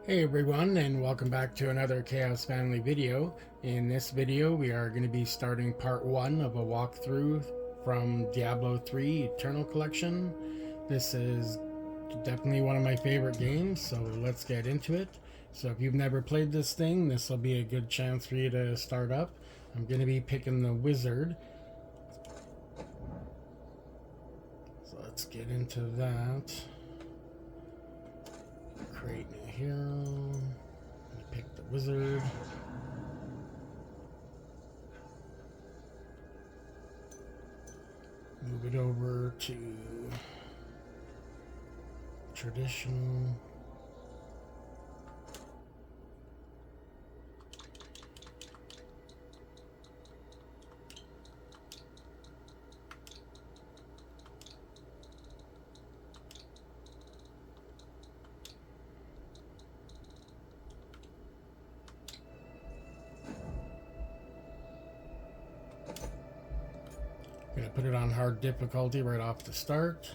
Hey everyone, and welcome back to another Chaos Family video. In this video we are going to be starting part 1 of a walkthrough from Diablo 3 Eternal Collection. This is definitely one of my favorite games, so let's get into it. So if you've never played this thing, this will be a good chance for you to start up. I'm going to be picking the wizard. So let's get into that. Create new hero. Pick the wizard. Move it over to traditional. Gonna put it on hard difficulty right off the start.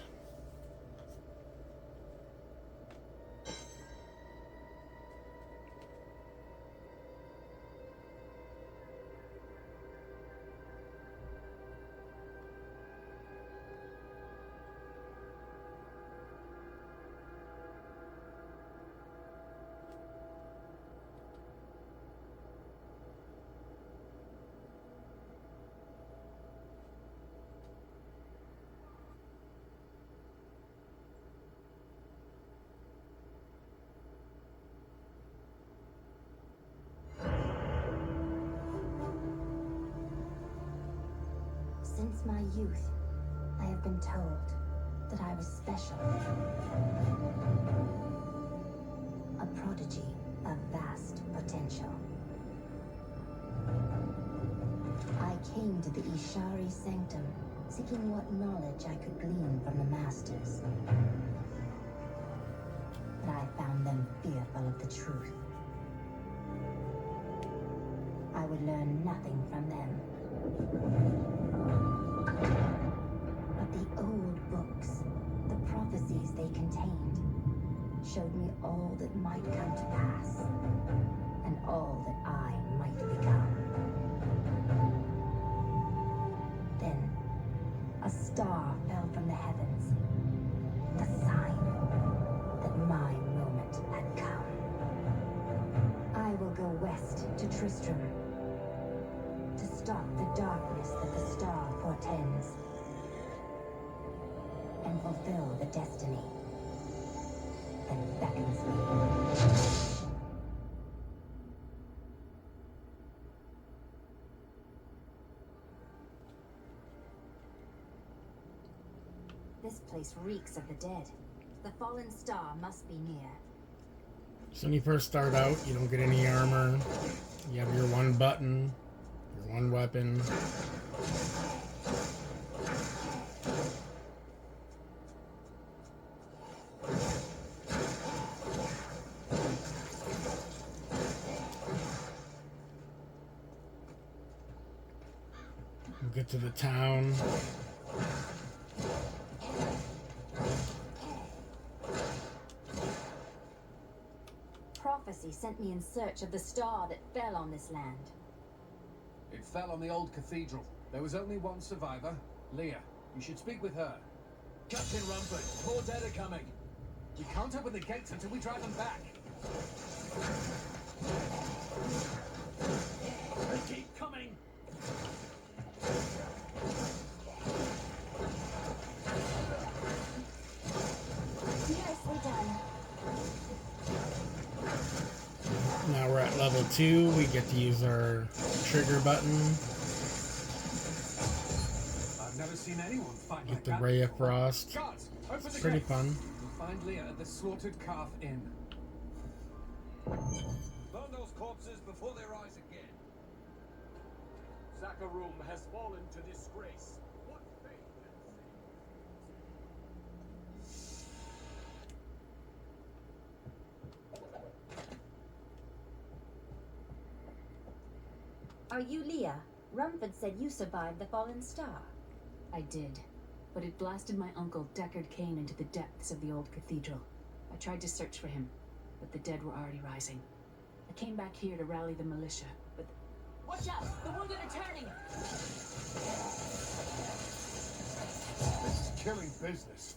Since my youth, I have been told that I was special. A prodigy of vast potential. I came to the Ishari Sanctum, seeking what knowledge I could glean from the Masters. But I found them fearful of the truth. I would learn nothing from them. But the old books, the prophecies they contained, showed me all that might come to pass, and all that I might become. Then, a star fell from the heavens, the sign that my moment had come. I will go west to Tristram, to stop the darkness that the star portends, and fulfill the destiny that beckons me. This place reeks of the dead. The fallen star must be near. So when you first start out, you don't get any armor. You have your one button, your one weapon. You get to the town. Prophecy sent me in search of the star that fell on this land. It fell on the old cathedral. There was only one survivor, Leah. You should speak with her. Captain Rumford, more dead are coming. We can't open the gates until we drive them back. They keep coming. Nicely done. Now we're at level 2. We get to use our trigger button. I've never seen anyone fight Get like the that Ray of before. Frost. Guards, open It's the pretty gates. fun. We'll find Leah at the Slaughtered Calf Inn. Burn those corpses before they rise again. Zakharum has fallen to disgrace. What fate Are you Leah? Rumford said you survived the fallen star. I did, but it blasted my uncle Deckard Cain into the depths of the old cathedral. I tried to search for him, but the dead were already rising. I came back here to rally the militia, but... Watch out! The wounded are turning! This is killing business.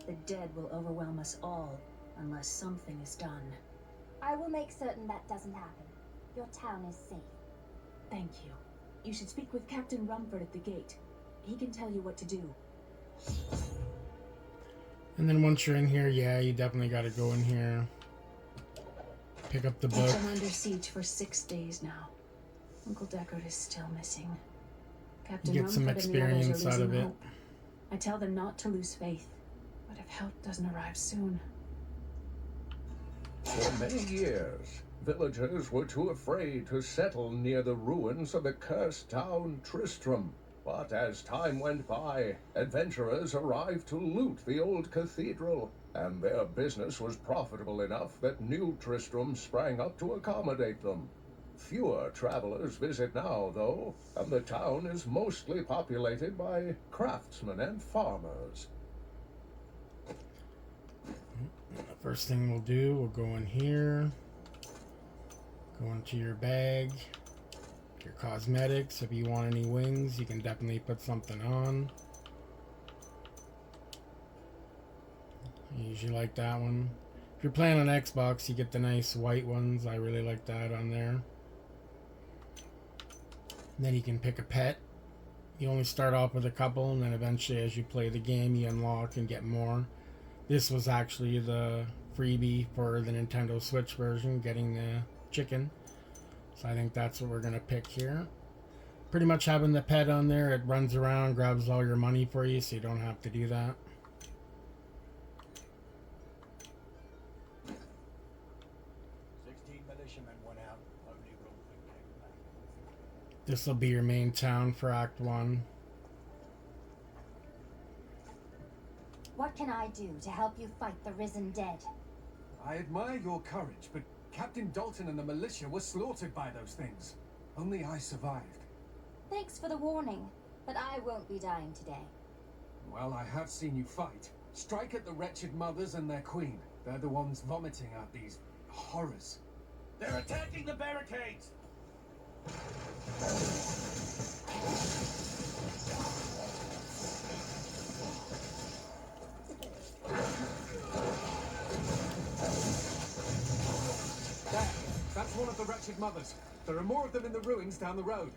The dead will overwhelm us all, unless something is done. I will make certain that doesn't happen. Your town is safe. Thank you. You should speak with Captain Rumford at the gate. He can tell you what to do. And then once you're in here, yeah, you definitely got to go in here. Pick up the book. We've been under siege for 6 days now. Uncle Deckard is still missing. Captain Get some Rumford and the others are experience out of losing it. hope. I tell them not to lose faith. But if help doesn't arrive soon... For many years, villagers were too afraid to settle near the ruins of the cursed town Tristram. But as time went by, adventurers arrived to loot the old cathedral, and their business was profitable enough that new Tristram sprang up to accommodate them. Fewer travelers visit now, though, and the town is mostly populated by craftsmen and farmers. First thing we'll do, we'll go in here. Go into your bag. Your cosmetics. If you want any wings, you can definitely put something on. I usually like that one. If you're playing on Xbox, you get the nice white ones. I really like that on there. Then you can pick a pet. You only start off with a couple, and then eventually as you play the game, you unlock and get more. This was actually the freebie for the Nintendo Switch version, getting the chicken. So I think that's what we're going to pick here. Pretty much having the pet on there, it runs around, grabs all your money for you, so you don't have to do that. This will be your main town for Act 1. What can I do to help you fight the risen dead? I admire your courage, but Captain Dalton and the militia were slaughtered by those things. Only I survived. Thanks for the warning, but I won't be dying today. Well, I have seen you fight. Strike at the wretched mothers and their queen. They're the ones vomiting out these horrors. They're attacking the barricades! There! That's one of the wretched mothers. There are more of them in the ruins down the road.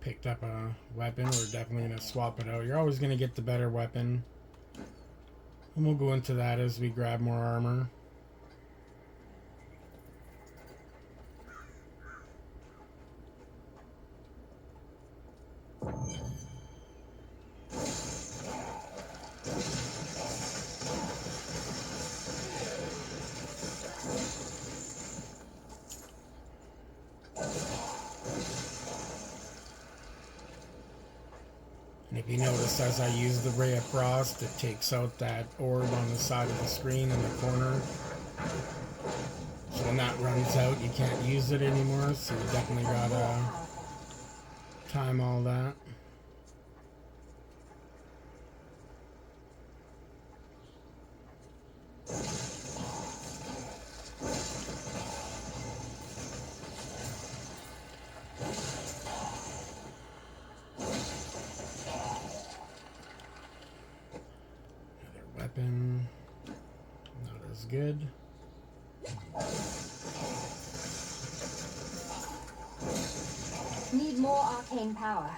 Picked up a weapon. We're definitely going to swap it out. You're always going to get the better weapon. And we'll go into that as we grab more armor. And if you notice, as I use the Ray of Frost, it takes out that orb on the side of the screen in the corner. So when that runs out, you can't use it anymore, so you definitely gotta time all that. Weapon, not as good. Need more arcane power.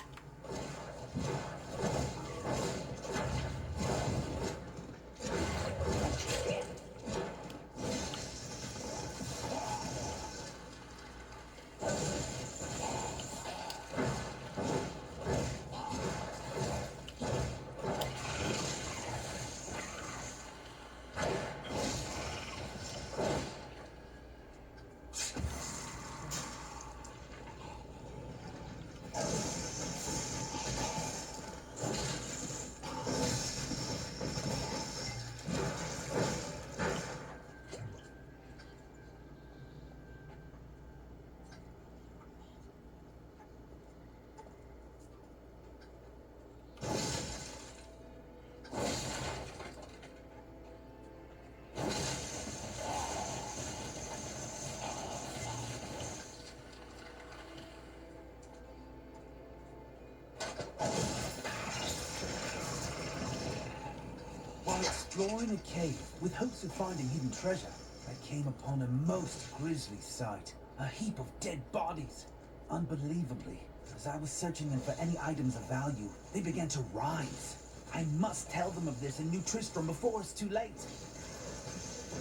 exploring a cave with hopes of finding hidden treasure, I came upon a most grisly sight. A heap of dead bodies. Unbelievably, as I was searching them for any items of value, they began to rise. I must tell them of this in New Tristram before it's too late.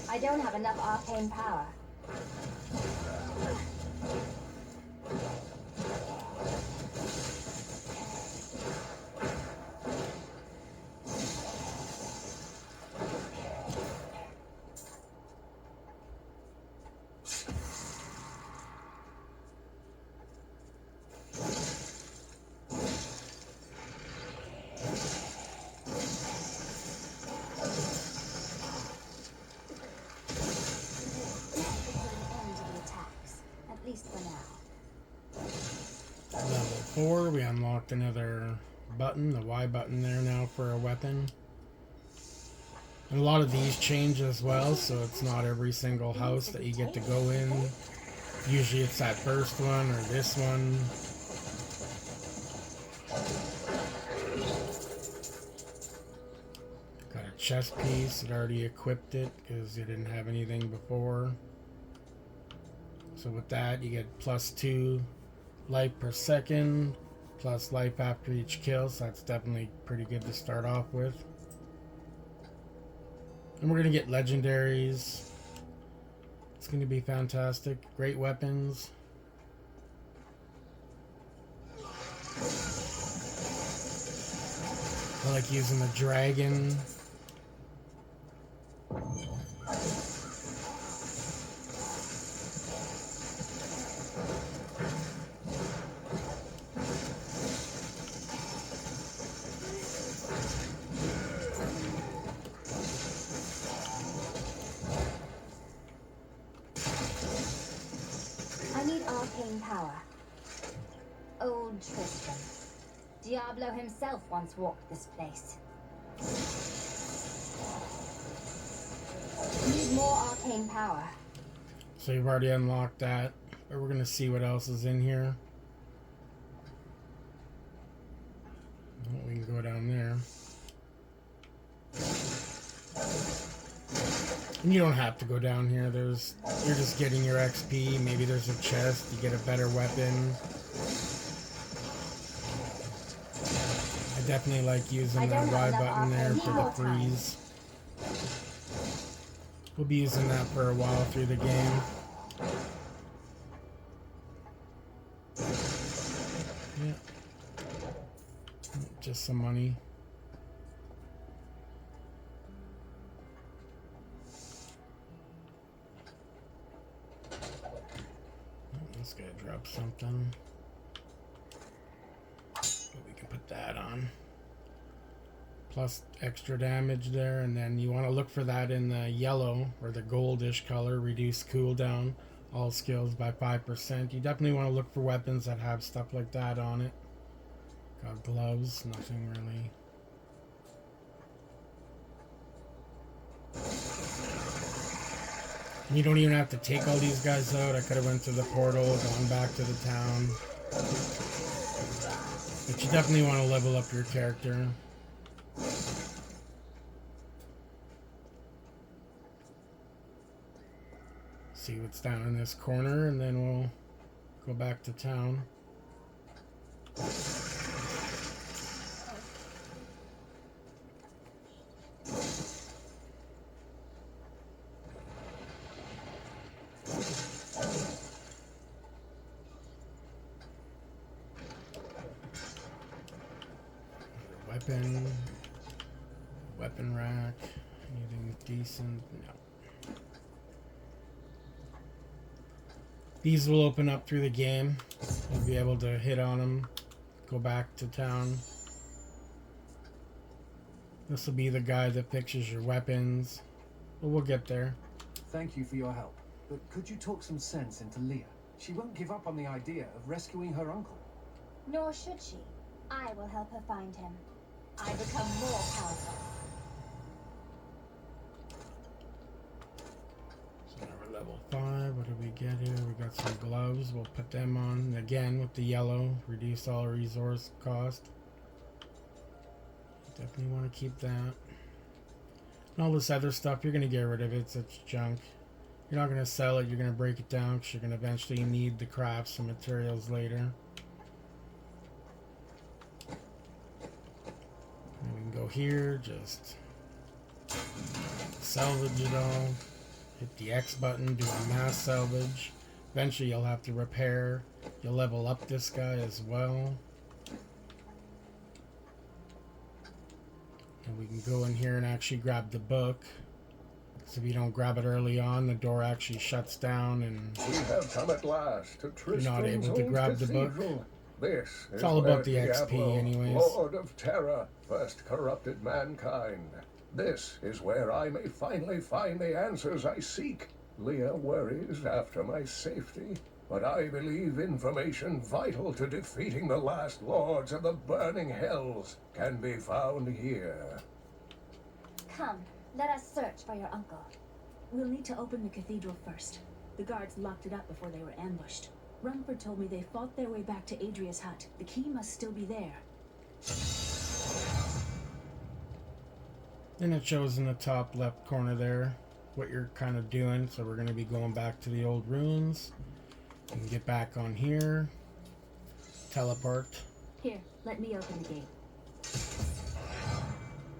I don't have enough arcane power. Level 4, we unlocked another button, the Y button there now for a weapon. And a lot of these change as well, so it's not every single house that you get to go in. Usually it's that first one or this one. Got a chest piece, it already equipped it because you didn't have anything before. So with that you get +2 life per second, plus life after each kill, so that's definitely pretty good to start off with. And we're gonna get legendaries. It's gonna be fantastic. Great weapons. I like using the dragon. Arcane power. Old Tristram. Diablo himself once walked this place. Need more arcane power. So you've already unlocked that, but we're gonna see what else is in here. Well, we can go down there. And you don't have to go down here. You're just getting your XP. Maybe there's a chest. You get a better weapon. I definitely like using that Y button there for the freeze. We'll be using that for a while through the game. Yeah. Just some money. This guy dropped something. But we can put that on. Plus extra damage there, and then you want to look for that in the yellow or the goldish color. Reduce cooldown, all skills by 5%. You definitely want to look for weapons that have stuff like that on it. Got gloves, nothing really. You don't even have to take all these guys out. I could have went to the portal, gone back to the town. But you definitely want to level up your character. See what's down in this corner, and then we'll go back to town. Weapon rack, anything decent? No. These will open up through the game. You'll be able to hit on them, go back to town. This will be the guy that fixes your weapons, but we'll get there. Thank you for your help, but could you talk some sense into Leah? She won't give up on the idea of rescuing her uncle. Nor should she. I will help her find him. I become more powerful. So now we're level 5. What did we get here? We got some gloves. We'll put them on again with the yellow. Reduce all resource cost. Definitely want to keep that. And all this other stuff, you're going to get rid of it. It's junk. You're not going to sell it. You're going to break it down because you're going to eventually need the crafts and materials later. And we can go here, just salvage it all. Hit the X button, do a mass salvage. Eventually you'll have to repair. You'll level up this guy as well. And we can go in here and actually grab the book. So if you don't grab it early on, the door actually shuts down and We have come at last to Tristram's you're not able to old grab the book. cathedral. This It's is all where about the XP Diablo, anyways. Lord of Terror, first corrupted mankind. This is where I may finally find the answers I seek. Leah worries after my safety, but I believe information vital to defeating the last lords of the burning hells can be found here. Come, let us search for your uncle. We'll need to open the cathedral first. The guards locked it up before they were ambushed. Rumford told me they fought their way back to Adria's hut. The key must still be there. Then it shows in the top left corner there what you're kind of doing. So we're going to be going back to the old ruins. You can get back on here. Teleport. Here, let me open the gate.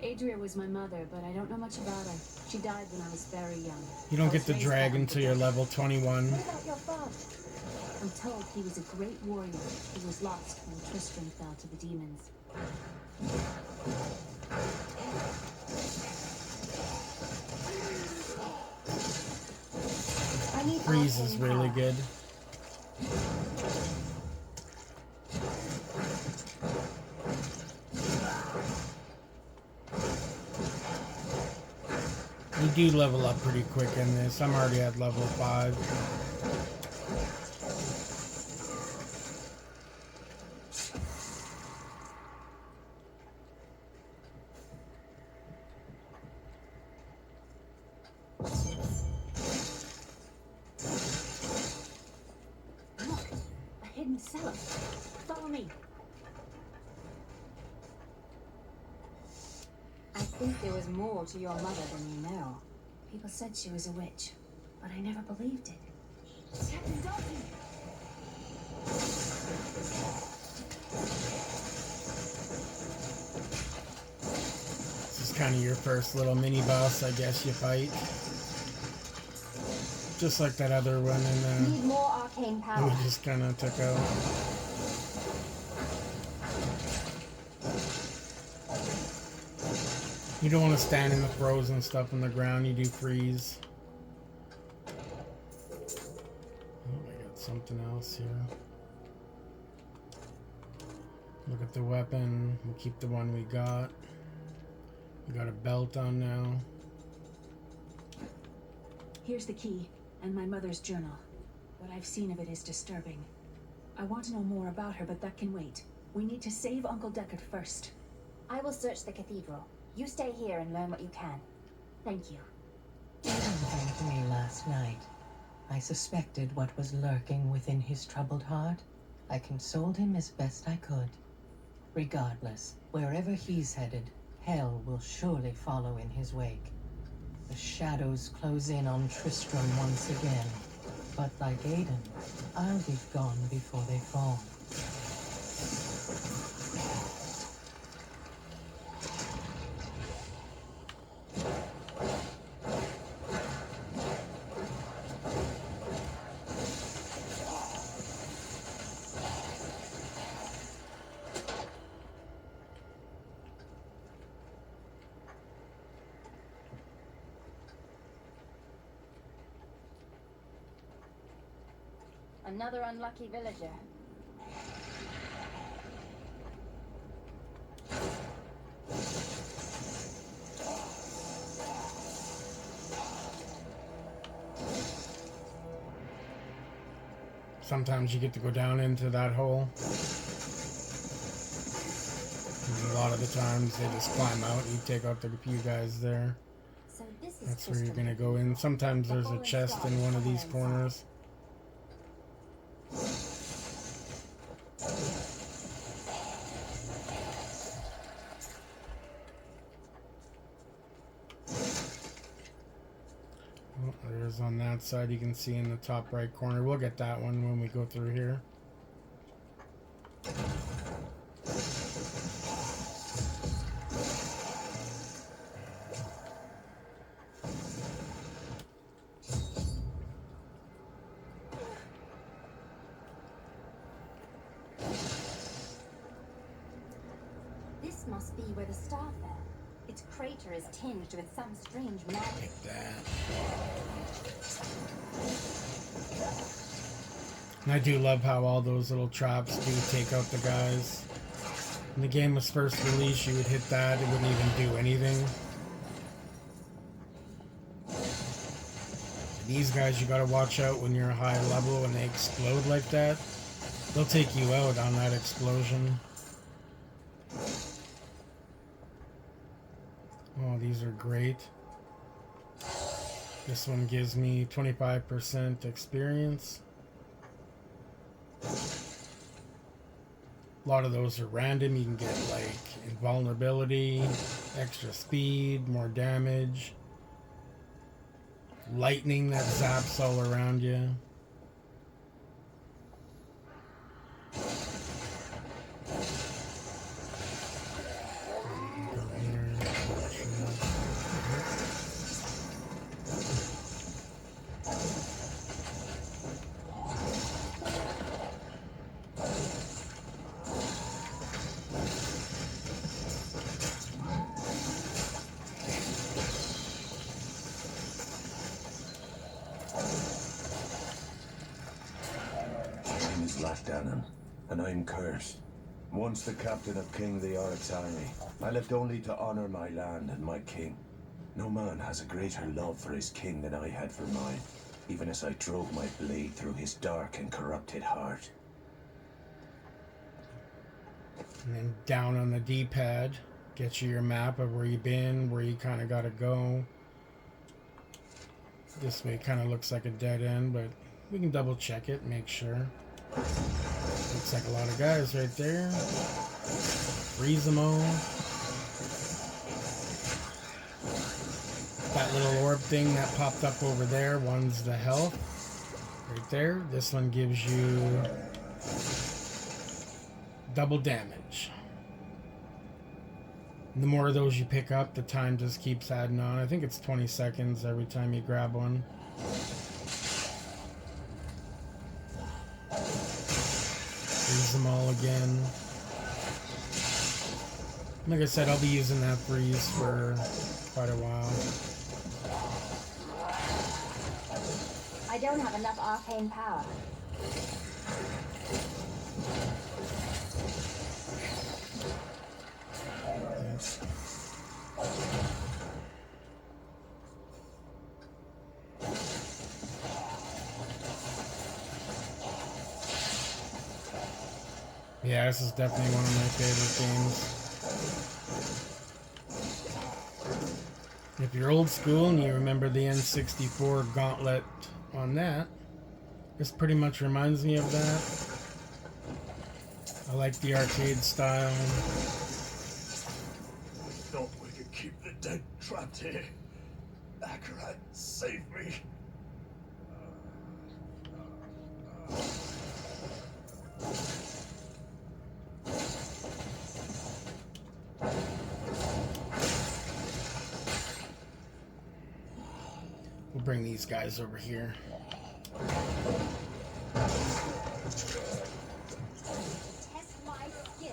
Adria was my mother, but I don't know much about her. She died when I was very young. You don't I get was the raised dragon by until you're level 21. What about your father? I'm told he was a great warrior who was lost when Tristram fell to the demons. I need Freeze is arcane really power. good. You do level up pretty quick in this. I'm already at level 5. Look, a hidden cellar. Follow me. I think there was more to your mother than you know. People said she was a witch, but I never believed it. Captain Dalton! This is kind of your first little mini boss, I guess, you fight. Just like that other one Need more arcane that we power. just kind of took out. You don't want to stand in the frozen stuff on the ground, you do freeze. Oh, I got something else here. Look at the weapon. We'll keep the one we got. We got a belt on now. Here's the key, and my mother's journal. What I've seen of it is disturbing. I want to know more about her, but that can wait. We need to save Uncle Deckard first. I will search the cathedral. You stay here and learn what you can. Thank you. Aiden came to me last night. I suspected what was lurking within his troubled heart. I consoled him as best I could. Regardless, wherever he's headed, hell will surely follow in his wake. The shadows close in on Tristram once again. But like Aiden, I'll be gone before they fall. Another unlucky villager. Sometimes you get to go down into that hole. And a lot of the times they just climb out and you take out the few guys there. So this is That's where you're Tristram. gonna go in. Sometimes there's a chest in one of these corners. There is on that side, you can see in the top right corner. We'll get that one when we go through here. This must be where the star fell. Its crater is tinged with some strange magic. Like that. And I do love how all those little traps do take out the guys. When the game was first released, you would hit that, it wouldn't even do anything. These guys, you gotta watch out when you're a high level, when they explode like that. They'll take you out on that explosion. Oh, these are great. This one gives me 25% experience. A lot of those are random. You can get like invulnerability, extra speed, more damage, lightning that zaps all around you. And I'm cursed. Once the captain of King Leoric's army, I left only to honor my land and my king. No man has a greater love for his king than I had for mine, even as I drove my blade through his dark and corrupted heart. And then down on the D-pad, gets you your map of where you've been, where you kind of got to go. This way kind of looks like a dead end, but we can double check it, make sure. Looks like a lot of guys right there. Freeze them all. That little orb thing that popped up over there, one's the health. Right there. This one gives you double damage. The more of those you pick up, the time just keeps adding on. I think it's 20 seconds every time you grab one. Freeze them all again. Like I said, I'll be using that freeze for quite a while. I don't have enough arcane power. Yeah, this is definitely one of my favorite games. If you're old school and you remember the N64 gauntlet on that, this pretty much reminds me of that. I like the arcade style. I thought we could keep the dead trapped here. Akarat, save me. We'll bring these guys over here. Test my skill.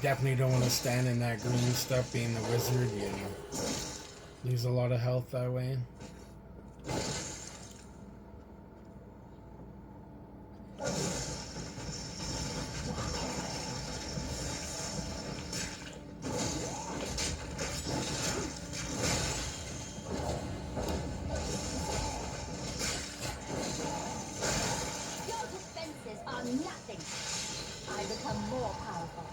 Definitely don't want to stand in that green stuff being the wizard. You lose a lot of health that way. Your defenses are nothing. I become more powerful.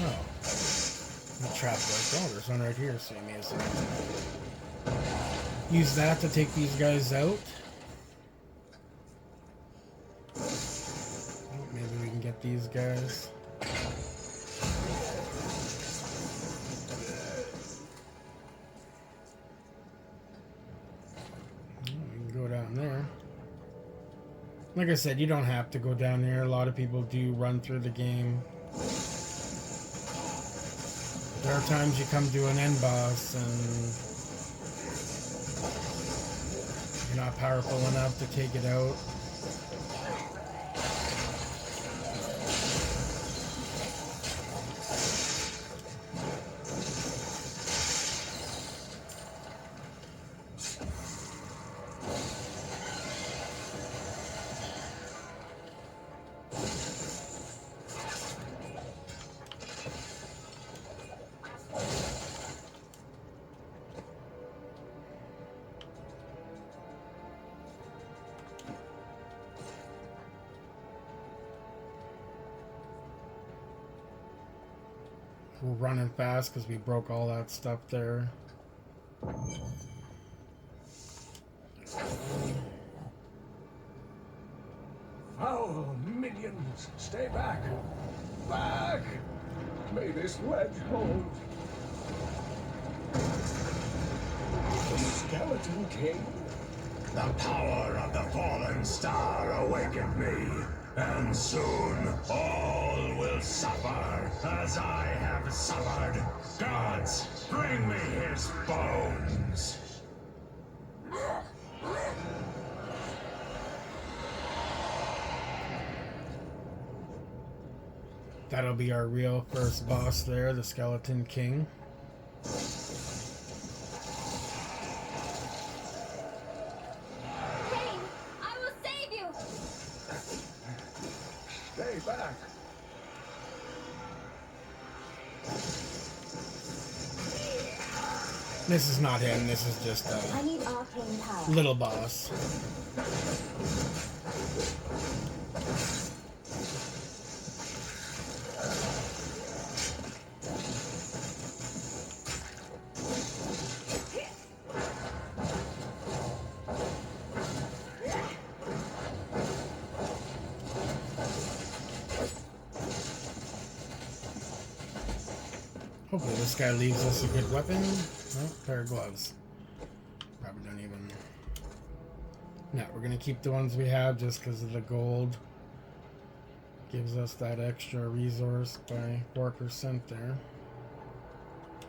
Oh. The trap worked. Oh, there's one right here, so you may as well use that to take these guys out. Oh, maybe we can get these guys. We can go down there. Like I said, you don't have to go down there. A lot of people do run through the game. There are times you come to an end boss and you're not powerful enough to take it out. We're running fast because we broke all that stuff there. Foul minions, stay back! Back! May this wedge hold. The Skeleton King? The power of the fallen star awakened me, and soon all will suffer as I have suffered. Gods, bring me his bones! That'll be our real first boss there, the Skeleton King. Kane, I will save you! Stay back! This is not him, this is just I a need arcane power. little boss. Hopefully this guy leaves us a good weapon. Oh, pair of gloves. Probably don't even... No, we're going to keep the ones we have just because of the gold. Gives us that extra resource by 4% there.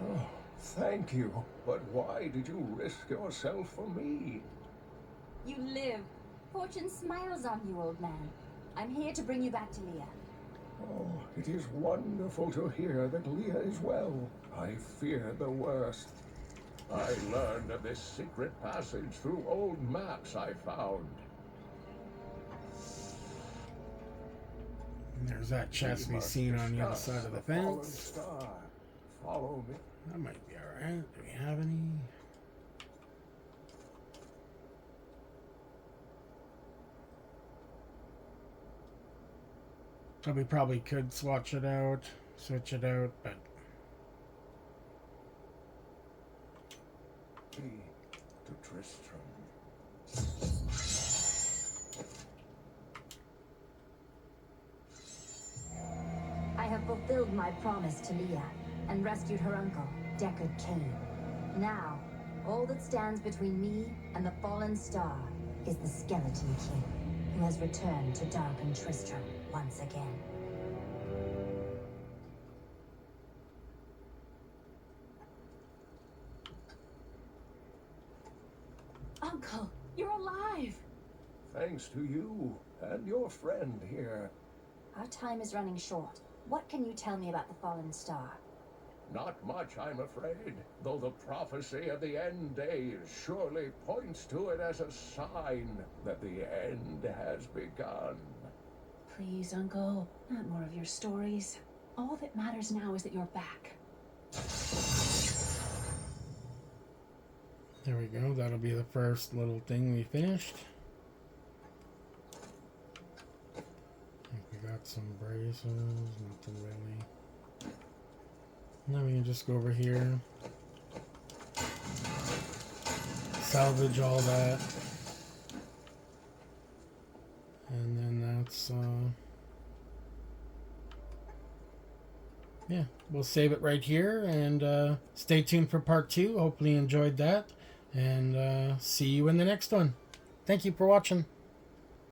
Oh, thank you. But why did you risk yourself for me? You live. Fortune smiles on you, old man. I'm here to bring you back to Leah. Oh, it is wonderful to hear that Leah is well. I feared the worst. I learned of this secret passage through old maps I found. And there's that chest We we've must seen on the other discuss side of the fallen fence. star. Follow me. That might be alright. Do we have any? So we probably could switch it out, but Key to Tristram. I have fulfilled my promise to Leah and rescued her uncle, Deckard Cain. Now, all that stands between me and the fallen star is the Skeleton King, who has returned to darken Tristram once again. Uncle, you're alive! Thanks to you and your friend here. Our time is running short. What can you tell me about the fallen star? Not much, I'm afraid, though the prophecy of the end days surely points to it as a sign that the end has begun. Please, Uncle, not more of your stories. All that matters now is that you're back. there we go. That'll be the first little thing we finished. I think we got some braces, nothing really. then we can just go over here, salvage all that, and then that's yeah, we'll save it right here, and stay tuned for part 2. Hopefully you enjoyed that, and see you in the next one. Thank you for watching.